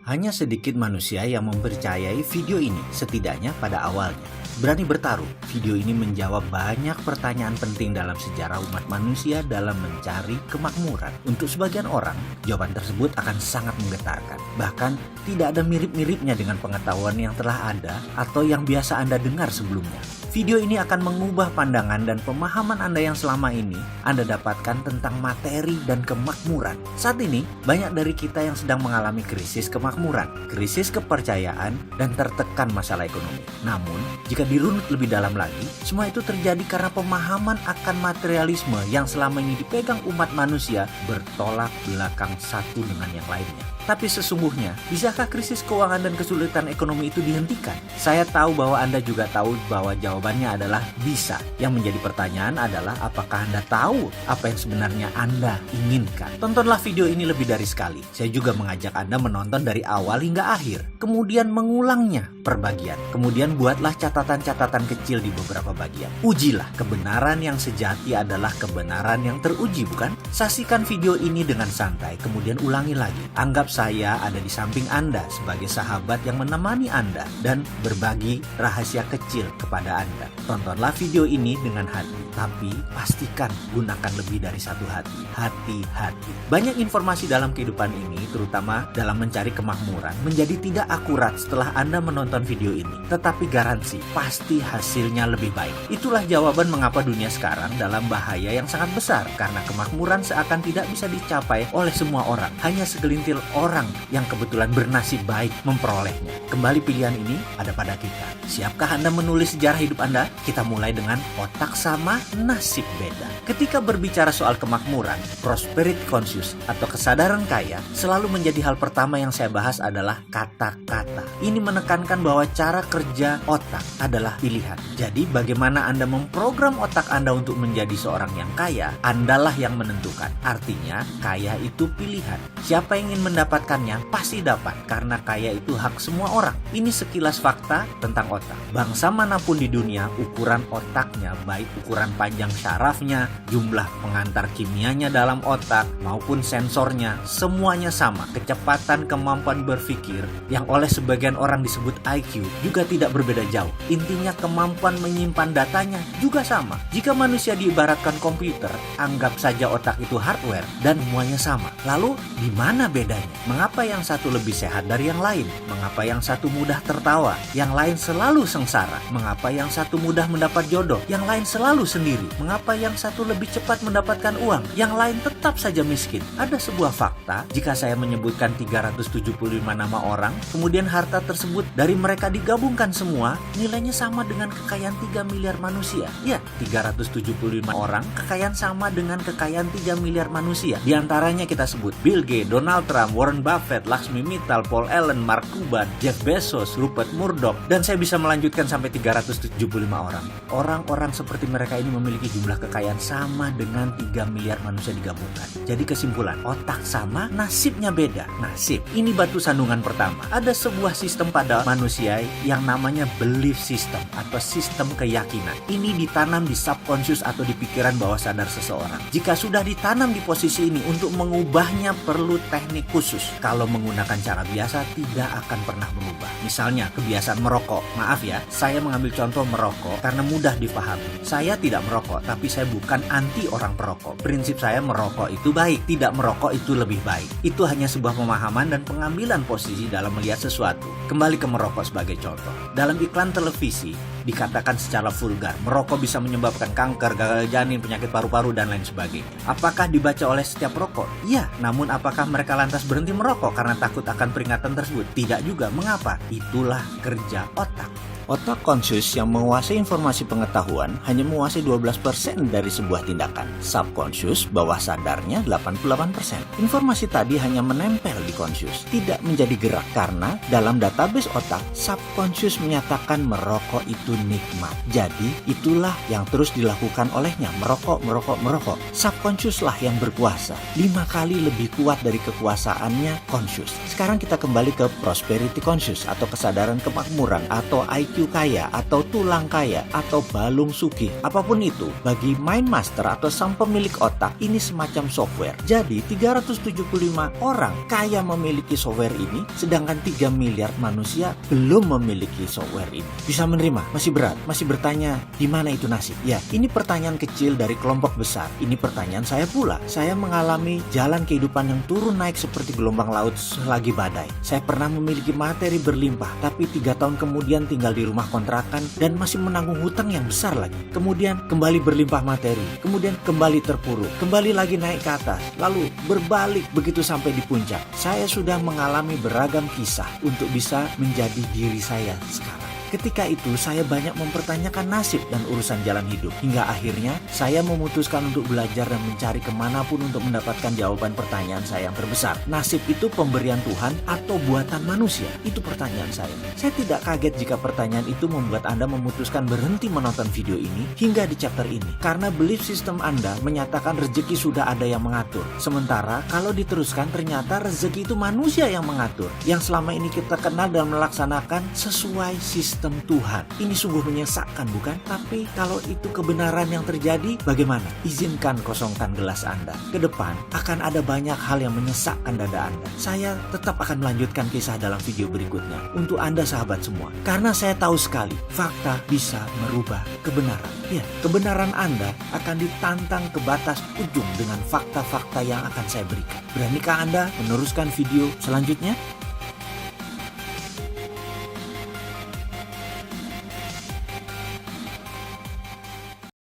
Hanya sedikit manusia yang mempercayai video ini, setidaknya pada awalnya. Berani bertaruh, video ini menjawab banyak pertanyaan penting dalam sejarah umat manusia dalam mencari kemakmuran. Untuk sebagian orang, jawaban tersebut akan sangat menggetarkan. Bahkan, tidak ada mirip-miripnya dengan pengetahuan yang telah ada atau yang biasa Anda dengar sebelumnya. Video ini akan mengubah pandangan dan pemahaman Anda yang selama ini Anda dapatkan tentang materi dan kemakmuran. Saat ini, banyak dari kita yang sedang mengalami krisis kemakmuran, krisis kepercayaan, dan tertekan masalah ekonomi. Namun, jika dirunut lebih dalam lagi, semua itu terjadi karena pemahaman akan materialisme yang selama ini dipegang umat manusia bertolak belakang satu dengan yang lainnya. Tapi sesungguhnya, bisakah krisis keuangan dan kesulitan ekonomi itu dihentikan? Saya tahu bahwa Anda juga tahu bahwa jawabannya adalah bisa. Yang menjadi pertanyaan adalah apakah Anda tahu apa yang sebenarnya Anda inginkan? Tontonlah video ini lebih dari sekali. Saya juga mengajak Anda menonton dari awal hingga akhir. Kemudian mengulangnya per bagian. Kemudian buatlah catatan-catatan kecil di beberapa bagian. Ujilah, kebenaran yang sejati adalah kebenaran yang teruji, bukan? Saksikan video ini dengan santai, kemudian ulangi lagi. Anggap saya ada di samping Anda sebagai sahabat yang menemani Anda dan berbagi rahasia kecil kepada Anda. Tontonlah video ini dengan hati, tapi pastikan gunakan lebih dari satu hati. Hati-hati. Banyak informasi dalam kehidupan ini, terutama dalam mencari kemakmuran, menjadi tidak akurat setelah Anda menonton video ini. Tetapi garansi, pasti hasilnya lebih baik. Itulah jawaban mengapa dunia sekarang dalam bahaya yang sangat besar, karena kemakmuran seakan tidak bisa dicapai oleh semua orang. Hanya segelintir orang yang kebetulan bernasib baik memperolehnya. Kembali pilihan ini ada pada kita. Siapkah Anda menulis sejarah hidup Anda? Kita mulai dengan otak sama, nasib beda. Ketika berbicara soal kemakmuran, prosperity conscious atau kesadaran kaya selalu menjadi hal pertama yang saya bahas adalah kata-kata. Ini menekankan bahwa cara kerja otak adalah pilihan. Jadi bagaimana Anda memprogram otak Anda untuk menjadi seorang yang kaya, Andalah yang menentukan. Artinya, kaya itu pilihan. Siapa yang ingin mendapatkannya pasti dapat, karena kaya itu hak semua orang. Ini sekilas fakta tentang otak. Bangsa manapun di dunia, ukuran otaknya, baik ukuran panjang syarafnya, jumlah pengantar kimianya dalam otak, maupun sensornya, semuanya sama. Kecepatan kemampuan berpikir, yang oleh sebagian orang disebut IQ, juga tidak berbeda jauh. Intinya kemampuan menyimpan datanya juga sama. Jika manusia diibaratkan komputer, anggap saja otak itu hardware, dan semuanya sama. Lalu, di mana bedanya? Mengapa yang satu lebih sehat dari yang lain? Mengapa yang satu mudah tertawa? Yang lain selalu sengsara? Mengapa yang satu mudah mendapat jodoh? Yang lain selalu sendiri? Mengapa yang satu lebih cepat mendapatkan uang? Yang lain tetap saja miskin? Ada sebuah fakta, jika saya menyebutkan 375 nama orang, kemudian harta tersebut dari mereka digabungkan semua, nilainya sama dengan kekayaan 3 miliar manusia. Ya, 375 orang, kekayaan sama dengan kekayaan 3 miliar manusia. Di antaranya kita sebut Bill Gates, Donald Trump, Warren Buffett, Lakshmi Mittal, Paul Allen, Mark Cuban, Jeff Bezos, Rupert Murdoch, dan saya bisa melanjutkan sampai 375 orang. Orang-orang seperti mereka ini memiliki jumlah kekayaan sama dengan 3 miliar manusia digabungkan. Jadi kesimpulan, otak sama, nasibnya beda. Nasib, ini batu sandungan pertama. Ada sebuah sistem pada manusia yang namanya belief system atau sistem keyakinan. Ini ditanam di subconscious atau di pikiran bawah sadar seseorang. Jika sudah ditanam di posisi ini, untuk mengubahnya perlu teknik khusus. Kalau menggunakan cara biasa tidak akan pernah berubah. Misalnya kebiasaan merokok. Maaf ya, saya mengambil contoh merokok karena mudah dipahami. Saya tidak merokok, tapi saya bukan anti orang perokok. Prinsip saya merokok itu baik, tidak merokok itu lebih baik. Itu hanya sebuah pemahaman dan pengambilan posisi dalam melihat sesuatu. Kembali ke merokok sebagai contoh. Dalam iklan televisi dikatakan secara vulgar, merokok bisa menyebabkan kanker, gagal janin, penyakit paru-paru, dan lain sebagainya. Apakah dibaca oleh setiap perokok? Iya, namun apakah mereka lantas berhenti merokok karena takut akan peringatan tersebut? Tidak juga. Mengapa? Itulah kerja otak. Otak conscious yang menguasai informasi pengetahuan hanya menguasai 12% dari sebuah tindakan. Subconscious, bawah sadarnya 88%. Informasi tadi hanya menempel di conscious, tidak menjadi gerak karena dalam database otak, subconscious menyatakan merokok itu nikmat. Jadi, itulah yang terus dilakukan olehnya, merokok. Subconscious lah yang berkuasa, 5 kali lebih kuat dari kekuasaannya conscious. Sekarang kita kembali ke prosperity conscious atau kesadaran kemakmuran atau IQ IQ kaya atau tulang kaya atau balung sugih, apapun itu, bagi Mind Master atau sang pemilik otak ini semacam software. Jadi 375 orang kaya memiliki software ini, sedangkan 3 miliar manusia belum memiliki software ini. Bisa menerima? Masih berat? Masih bertanya, di mana itu nasib? Ya, ini pertanyaan kecil dari kelompok besar. Ini pertanyaan saya pula. Saya mengalami jalan kehidupan yang turun naik seperti gelombang laut selagi badai. Saya pernah memiliki materi berlimpah, tapi 3 tahun kemudian tinggal di rumah kontrakan dan masih menanggung hutang yang besar lagi. Kemudian kembali berlimpah materi, kemudian kembali terpuruk, kembali lagi naik ke atas, lalu berbalik begitu sampai di puncak. Saya sudah mengalami beragam kisah untuk bisa menjadi diri saya sekarang. Ketika itu saya banyak mempertanyakan nasib dan urusan jalan hidup. Hingga akhirnya saya memutuskan untuk belajar dan mencari kemanapun untuk mendapatkan jawaban pertanyaan saya yang terbesar. Nasib itu pemberian Tuhan atau buatan manusia? Itu pertanyaan saya. Saya tidak kaget jika pertanyaan itu membuat Anda memutuskan berhenti menonton video ini hingga di chapter ini. Karena belief system Anda menyatakan rezeki sudah ada yang mengatur. Sementara kalau diteruskan ternyata rezeki itu manusia yang mengatur. Yang selama ini kita kenal dan melaksanakan sesuai sistem Tuhan. Ini sungguh menyesakkan, bukan? Tapi kalau itu kebenaran yang terjadi, bagaimana? Izinkan kosongkan gelas Anda. Ke depan akan ada banyak hal yang menyesakkan dada Anda. Saya tetap akan melanjutkan kisah dalam video berikutnya untuk Anda sahabat semua. Karena saya tahu sekali, fakta bisa merubah kebenaran. Ya, kebenaran Anda akan ditantang ke batas ujung dengan fakta-fakta yang akan saya berikan. Beranikah Anda meneruskan video selanjutnya?